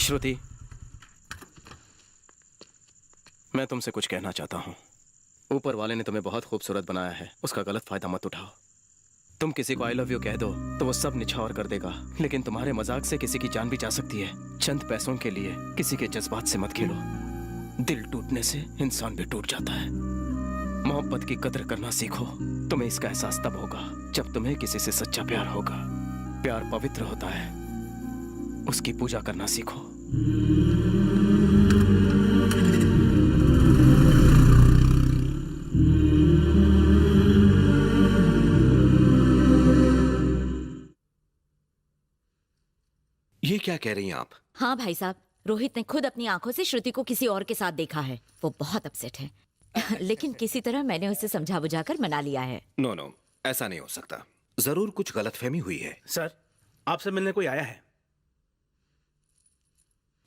श्रुति, मैं तुमसे कुछ कहना चाहता हूं। ऊपर वाले ने तुम्हें बहुत खूबसूरत बनाया है, उसका गलत फायदा मत उठाओ। तुम किसी को आई लव यू कह दो तो वो सब निछावर कर देगा, लेकिन तुम्हारे मजाक से किसी की जान भी जा सकती है। चंद पैसों के लिए किसी के जज्बात से मत खेलो। दिल टूटने से इंसान भी टूट जाता है। मोहब्बत की कदर करना सीखो। तुम्हें इसका एहसास तब होगा जब तुम्हें किसी से सच्चा प्यार होगा। प्यार पवित्र होता है, उसकी पूजा करना सीखो। ये क्या कह रही हैं आप? हाँ भाई साहब, रोहित ने खुद अपनी आंखों से श्रुति को किसी और के साथ देखा है। वो बहुत अपसेट है। लेकिन किसी तरह मैंने उसे समझा बुझाकर मना लिया है। नो नो, ऐसा नहीं हो सकता। जरूर कुछ गलतफहमी हुई है। सर, आपसे मिलने कोई आया है।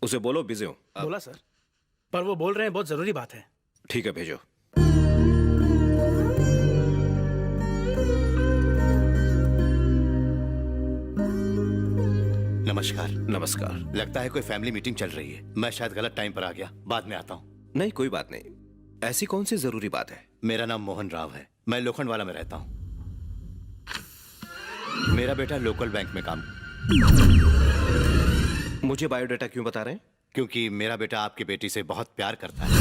उसे बोलो बिजी हूं। बोला सर, पर वो बोल रहे हैं बहुत जरूरी बात है। ठीक है, भेजो। नमस्कार। नमस्कार। लगता है कोई फैमिली मीटिंग चल रही है। मैं शायद गलत टाइम पर आ गया, बाद में आता हूँ। नहीं, कोई बात नहीं। ऐसी कौन सी जरूरी बात है? मेरा नाम मोहन राव है, मैं लोखंडवाला में रहता हूँ। मेरा बेटा लोकल बैंक में काम। मुझे बायोडाटा क्यों बता रहे हैं? क्योंकि मेरा बेटा आपकी बेटी से बहुत प्यार करता है।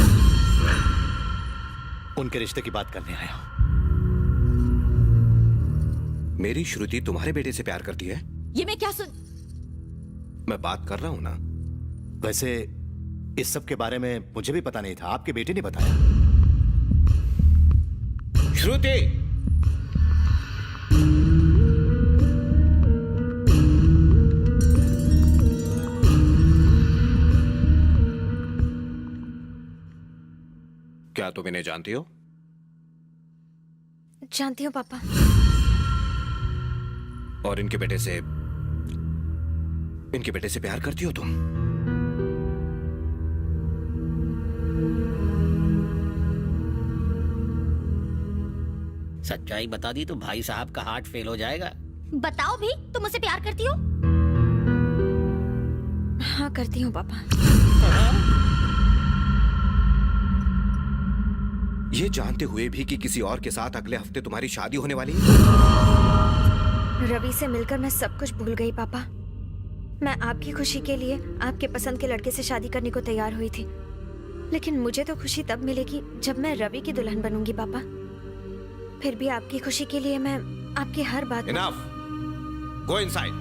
उनके रिश्ते की बात करने आया हूँ। मेरी श्रुति तुम्हारे बेटे से प्यार करती है? ये मैं क्या सुन... मैं बात कर रहा हूं ना। वैसे इस सब के बारे में मुझे भी पता नहीं था, आपके बेटे ने बताया। श्रुति, क्या तुम इन्हें जानती हो? जानती हूँ पापा। और इनके बेटे से प्यार करती हो तुम? सच्चाई बता दी तो भाई साहब का हार्ट फेल हो जाएगा। बताओ भी, तुम मुझसे प्यार करती हो? हाँ करती हूँ पापा। ये जानते हुए भी कि किसी और के साथ अगले हफ्ते तुम्हारी शादी होने वाली है? रवि से मिलकर मैं सब कुछ भूल गई पापा। मैं आपकी खुशी के लिए आपके पसंद के लड़के से शादी करने को तैयार हुई थी, लेकिन मुझे तो खुशी तब मिलेगी जब मैं रवि की दुल्हन बनूंगी पापा। फिर भी आपकी खुशी के लिए मैं आपकी हर बात... Enough. Go inside.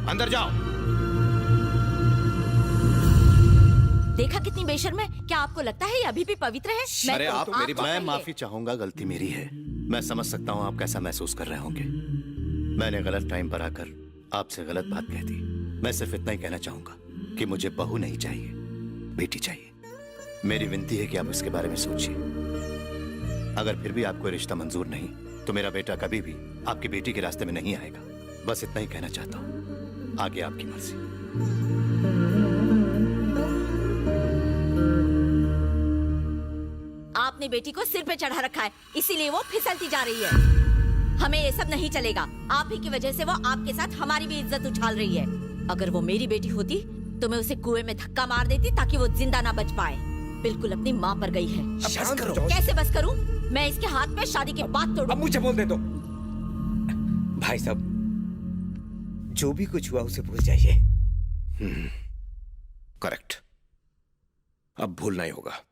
अंदर जाओ। देखा कितनी बेशर्म है। क्या आपको लगता है ये अभी भी पवित्र है? अरे आप मेरी तो मैं माफी चाहूंगा, गलती मेरी है। मैं समझ सकता हूँ आप कैसा महसूस कर रहे होंगे। मैंने गलत टाइम पर आकर आपसे गलत बात कह दी। मैं सिर्फ इतना ही कहना चाहूंगा कि मुझे बहू नहीं चाहिए, बेटी चाहिए। मेरी विनती है कि आप इसके बारे में सोचिए। अगर फिर भी आपको रिश्ता मंजूर नहीं तो मेरा बेटा कभी भी आपकी बेटी के रास्ते में नहीं आएगा। बस इतना ही कहना चाहता हूँ, आगे आपकी मर्जी। आपने बेटी को सिर पे चढ़ा रखा है, इसीलिए वो फिसलती जा रही है। हमें ये सब नहीं चलेगा। आप ही की वजह से वो आपके साथ हमारी भी इज्जत उछाल रही है। अगर वो मेरी बेटी होती तो मैं उसे कुएं में धक्का मार देती ताकि वो जिंदा ना बच पाए। बिल्कुल अपनी माँ पर गई है। बस करो। कैसे बस करूं? मैं इसके हाथ पे शादी के बाद तोड़ूं। अब मुझे बोलने दो। भाई साहब, जो भी कुछ हुआ उसे भूल जाइए। करेक्ट। अब भूलना ही होगा।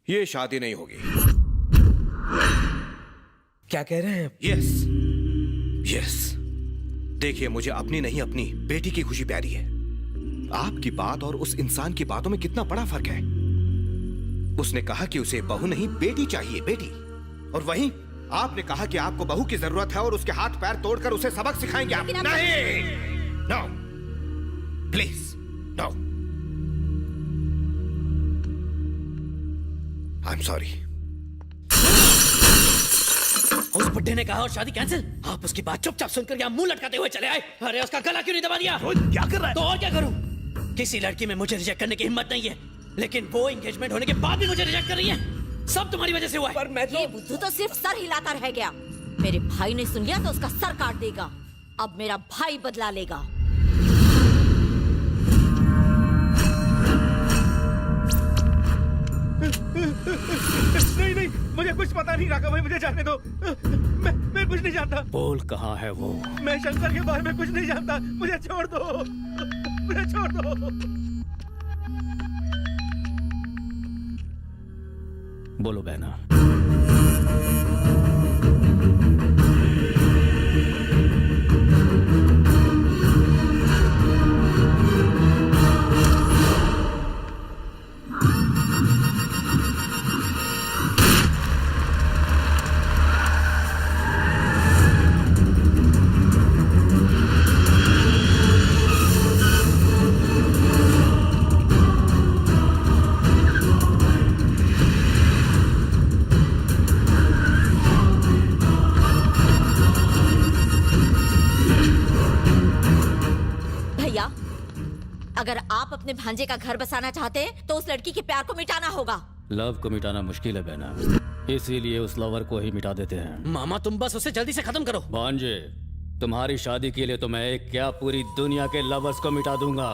ये शादी नहीं होगी। क्या कह रहे हैं? Yes yes. देखिए, मुझे अपनी नहीं अपनी बेटी की खुशी प्यारी है। आपकी बात और उस इंसान की बातों में कितना बड़ा फर्क है। उसने कहा कि उसे बहू नहीं बेटी चाहिए, बेटी। और वहीं आपने कहा कि आपको बहू की जरूरत है और उसके हाथ पैर तोड़कर उसे सबक सिखाएंगे आप। नहीं, no, please no. I am sorry. उस बुड्ढे ने कहा और शादी कैंसिल। आप उसकी बात चुपचाप सुनकर यहाँ मुंह लटकाते हुए चले आए। अरे उसका गला क्यों नहीं दबा दिया? क्या कर रहा है? तो और क्या करूं? किसी लड़की में मुझे रिजेक्ट करने की हिम्मत नहीं है, लेकिन वो एंगेजमेंट होने के बाद भी मुझे रिजेक्ट कर रही है। सब तुम्हारी वजह से हुआ है। पर मैं ये बुद्धू तो सिर्फ सर हिलाता रह गया। मेरे भाई ने सुन लिया तो उसका सर काट देगा। अब मेरा भाई बदला लेगा। नहीं नहीं, मुझे कुछ पता नहीं राघव भाई, मुझे जाने दो। मैं कुछ नहीं जानता। बोल कहाँ है वो? मैं शंकर के बारे में कुछ नहीं जानता, मुझे छोड़ दो, मुझे छोड़ दो। बोलो बहना। भैया, अगर आप अपने भांजे का घर बसाना चाहते हैं तो उस लड़की के प्यार को मिटाना होगा। लव को मिटाना मुश्किल है बहना, इसीलिए उस लवर को ही मिटा देते हैं। मामा तुम बस उसे जल्दी से खत्म करो। भांजे, तुम्हारी शादी के लिए तो मैं एक क्या पूरी दुनिया के लवर्स को मिटा दूंगा।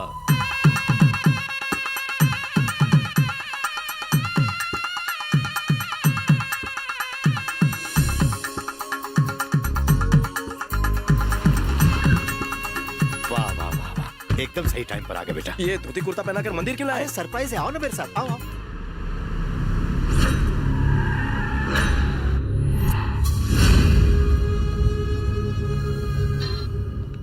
वाह वाह वाह वाह, एकदम सही टाइम पर आ गए बेटा। ये धोती कुर्ता पहनाकर मंदिर क्यों लाए? अरे सरप्राइज है, आओ ना मेरे साथ, आओ आओ।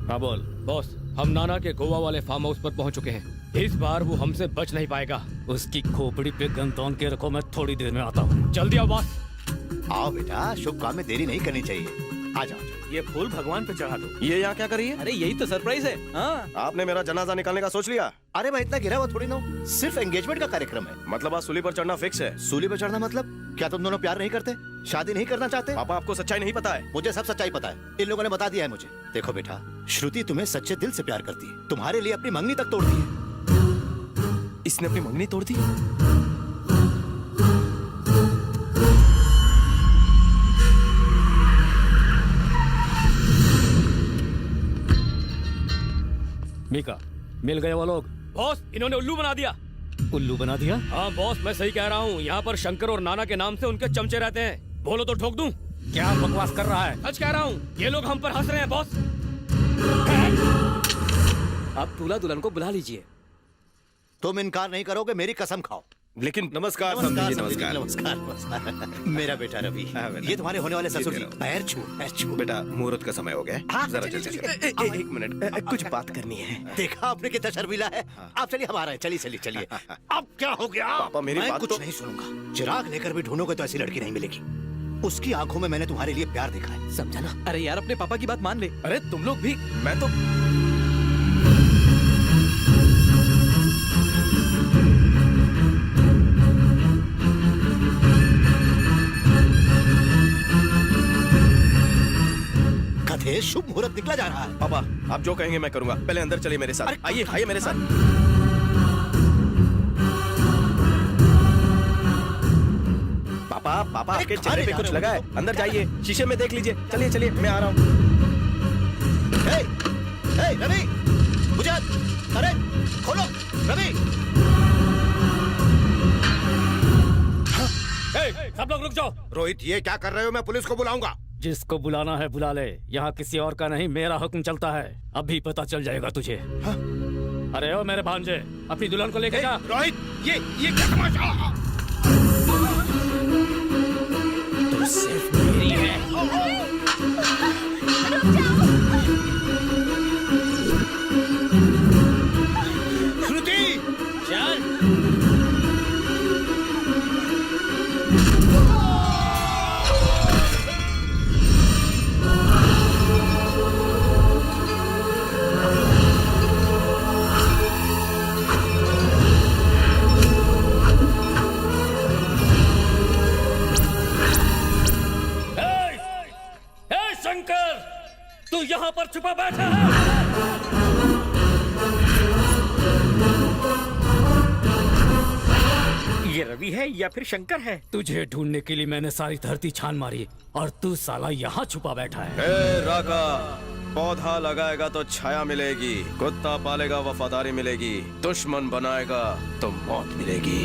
हाँ बोल। बॉस, हम नाना के गोवा वाले फार्म हाउस पर पहुंच चुके हैं। इस बार वो हमसे बच नहीं पाएगा। उसकी खोपड़ी पे गन तौन के रखो, मैं थोड़ी देर में आता हूँ। जल्दी आओ बॉस। आओ बेटा, शुभ काम में देरी नहीं करनी चाहिए। आ जाओ। ये फूल भगवान पे चढ़ा दो। ये यहाँ क्या कर रही है? अरे यही तो सरप्राइज है। हाँ। आपने मेरा जनाजा निकालने का सोच लिया? अरे मैं इतना गिरा हुआ थोड़ी ना हूँ, सिर्फ एंगेजमेंट का कार्यक्रम है। मतलब आज सूली पर चढ़ना फिक्स है? सूली पे चढ़ना मतलब क्या तुम दोनों प्यार नहीं करते, शादी नहीं करना चाहते? पापा, आपको सच्चाई नहीं पता है? मुझे सब सच्चाई पता है, इन लोगों ने बता दिया है मुझे। देखो बेटा, श्रुति तुम्हें सच्चे दिल से प्यार करती है, तुम्हारे लिए अपनी मंगनी तक तोड़ दी है। इसने अपनी मंगनी तोड़ दी? मीका, मिल गए वो लोग? बॉस, इन्होंने उल्लू बना दिया। उल्लू बना दिया? हाँ बॉस, मैं सही कह रहा हूँ। यहाँ पर शंकर और नाना के नाम से उनके चमचे रहते हैं। बोलो तो ठोक दूं? क्या बकवास कर रहा है? सच कह रहा हूँ, ये लोग हम पर हंस रहे हैं बॉस। आप दूल्हा दुल्हन को बुला लीजिए। तुम इनकार नहीं करोगे, मेरी कसम खाओ। लेकिन नमस्कार नमस्कार समधी जी, समधी जी, नमस्कार। नमस्कार। मेरा बेटा रवि, बेटा। ये तुम्हारे होने वाले ससुर जी। पैर छू, पैर छू। बेटा, मुहूर्त का समय हो गया हाँ, है, जरा चलिए, जल्दी चलिए। चलो। एक मिनट, कुछ बात करनी है। देखा आपने कितना शर्मिला है। आप चलिए, हम आ रहे हैं। चलिए चलिए चलिए। अब क्या हो गया? पापा, मेरी मैं बात कुछ तो- नहीं सुनूंगा। चिराग लेकर भी ढूंढोगे तो ऐसी लड़की नहीं मिलेगी। उसकी आंखों में मैंने तुम्हारे लिए प्यार देखा है, समझा ना? अरे यार, अपने पापा की बात मान ले। अरे तुम लोग भी। मैं तो कथे शुभ मुहूर्त निकला जा रहा है। पापा, आप जो कहेंगे मैं करूंगा। पहले अंदर चलिए मेरे साथ। अरे, आइए आइए मेरे साथ। पापा पापा, अरे, आपके कहाँ चेहरे ले पे जा कुछ रहे हो लगा है? मुझको? अंदर क्या जाइए, शीशे में देख लीजिए। चलिए चलिए, मैं आ रहा हूँ। हे, हे, रवि, मुझे, अरे खोलो, रवि। सब लोग रुक जाओ। रोहित, ये क्या कर रहे हो? मैं पुलिस को बुलाऊंगा। जिसको बुलाना है बुला ले, यहाँ किसी और का नहीं, मेरा हुक्म चलता है। अभी पता चल जाएगा तुझे। अरे ओ मेरे भांजे, अपनी दुल्हन को लेके जा। रोहित, ये क्या तमाशा? तू सिर्फ मेरी है। श्रुति, चल। ए शंकर, तू यहाँ पर छुपा बैठा है। ये रवि है या फिर शंकर है? तुझे ढूंढने के लिए मैंने सारी धरती छान मारी और तू साला यहाँ छुपा बैठा है। ए राका, पौधा लगाएगा तो छाया मिलेगी, कुत्ता पालेगा वफादारी मिलेगी, दुश्मन बनाएगा तो मौत मिलेगी।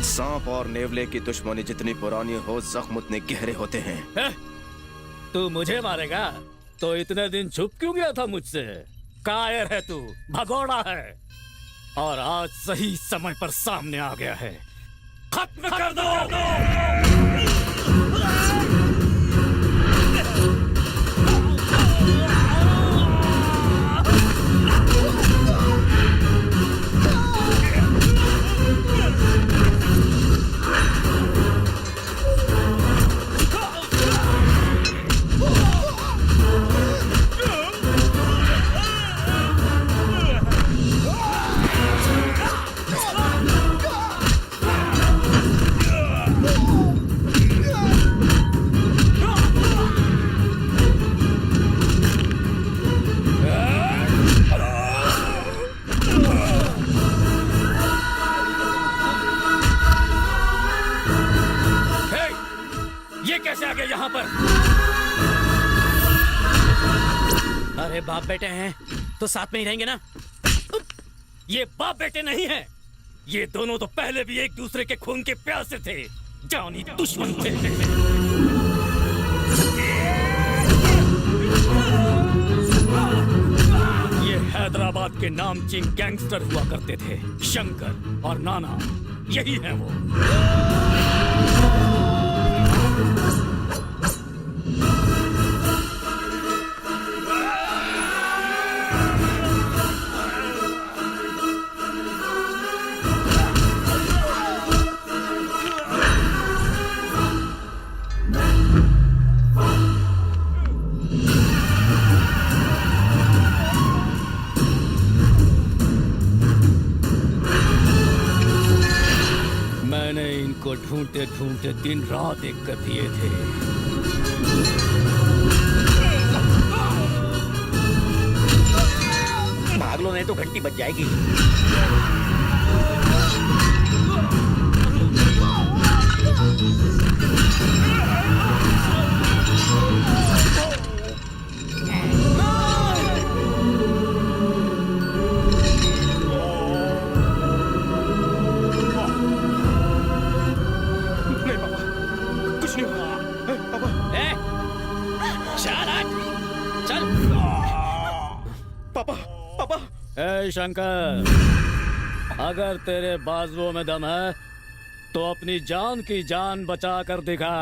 सांप और नेवले की दुश्मनी जितनी पुरानी हो, जख्म उतने गहरे होते हैं। तू मुझे मारेगा तो इतने दिन छुप क्यों गया था मुझसे? कायर है तू, भगोड़ा है, और आज सही समय पर सामने आ गया है। खत्म कर दो। कैसे आ गए यहाँ पर? अरे बाप बेटे हैं तो साथ में ही रहेंगे ना? ये बाप बेटे नहीं हैं। ये दोनों तो पहले भी एक दूसरे के खून के प्यासे थे, जानी दुश्मन थे। ये हैदराबाद के नामचीन गैंगस्टर हुआ करते थे, शंकर और नाना, यही है वो। मैंने इनको ढूंढते ढूंढते दिन रात एक कर दिए थे। भाग लो नहीं तो घंटी बज जाएगी। ए शंकर, अगर तेरे बाजुओं में दम है तो अपनी जान की जान बचा कर दिखा।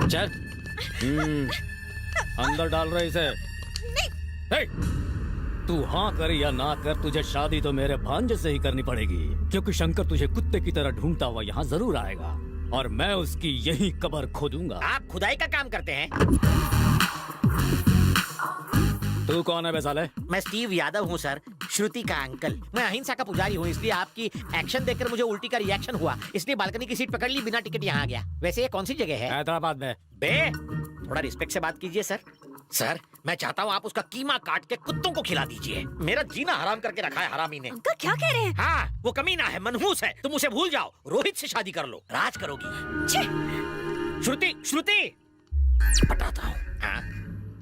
चल अंदर डाल रहे इसे। नहीं। तू हाँ कर या ना कर, तुझे शादी तो मेरे भांजे से ही करनी पड़ेगी, क्योंकि शंकर तुझे कुत्ते की तरह ढूंढता हुआ यहाँ जरूर आएगा और मैं उसकी यही कब्र खोदूंगा। आप खुदाई का काम करते हैं? तू कौन है बे साले? मैं स्टीव यादव हूँ सर, श्रुति का अंकल। मैं अहिंसा का पुजारी हूँ, इसलिए आपकी एक्शन देखकर मुझे उल्टी का रिएक्शन हुआ, इसलिए बालकनी की सीट पकड़ ली, बिना टिकट यहाँ आ गया। वैसे ये कौन सी जगह है? हैदराबाद में। बे थोड़ा रिस्पेक्ट से बात कीजिए सर। सर मैं चाहता हूँ आप उसका कीमा काट के कुत्तों को खिला दीजिए। मेरा जीना हराम करके रखा है हरामी ने। अंकल क्या कह रहे हैं? हाँ वो कमीना है, मनहूस है। तुम उसे भूल जाओ, रोहित से शादी कर लो, राज करोगी। श्रुति श्रुति बताता हूँ। हाँ